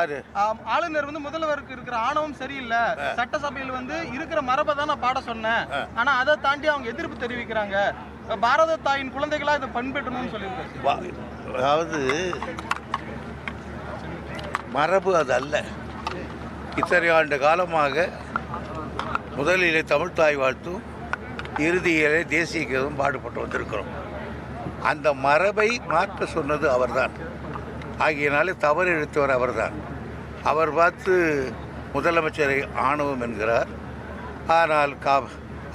யாரு? ஆளுநர் வந்து முதல்வருக்கு இருக்கிற ஆணவம் சரியில்லை, சட்டசபையில் வந்து இருக்கிற மரபை தான் நான் பாட சொன்னேன், ஆனா அதை தாண்டி அவங்க எதிர்ப்பு தெரிவிக்கிறாங்க, பாரத தாயின் குழந்தைகளா இதை பண்பெற்றணும்னு சொல்லியிருக்காரு. அதாவது மரபு அது அல்ல. இத்தனை ஆண்டு காலமாக முதலிலே தமிழ் தாய் வாழ்த்தும் இறுதியிலே தேசிய கீதம் பாடுபட்டு வந்திருக்கிறோம். அந்த மரபை மாற்ற சொன்னது அவர்தான். ஆகியனாலே தவறு எடுத்தவர் அவர்தான். அவர் பார்த்து முதலமைச்சரை ஆணவம் என்கிறார். ஆனால்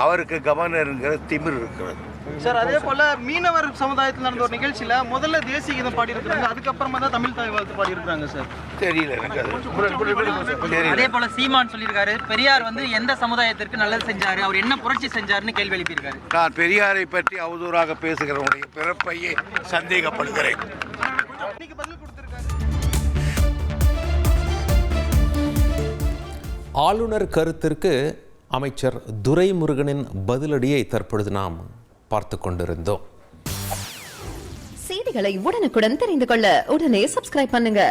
அவருக்கு கவர்னர் என்கிற திமிர் இருக்கிறது. சார், அதே போல மீனவர் சமுதாயத்தில் நடந்த ஒரு நிகழ்ச்சியில முதல்ல தேசிய கீதம் பாடி இருக்கிறாங்க, அதுக்கப்புறமா தான் தமிழ் தாய் வாழ்த்து பாடி இருக்காங்க. சார் தெரியல எனக்கு அது. அதே போல சீமான் சொல்லியிருக்காரு, பெரியார் வந்து எந்த சமுதாயத்திற்கு நல்லது செஞ்சாரு, அவர் என்ன புரட்சி செஞ்சாருன்னு கேள்வி எழுப்பியிருக்காரு. நான் பெரியாரை பற்றி அவதூறாக பேசுகிறவனுடைய பிறப்பையே சந்தேகப்படுகிறேன். ஆளுநர் கருத்திற்கு அமைச்சர் துரைமுருகனின் பதிலடியை தற்பொழுது நாம் பார்த்து கொண்டிருந்தோம். செய்திகளை உடனுக்குடன் தெரிந்து கொள்ள உடனே சப்ஸ்கிரைப் பண்ணுங்க.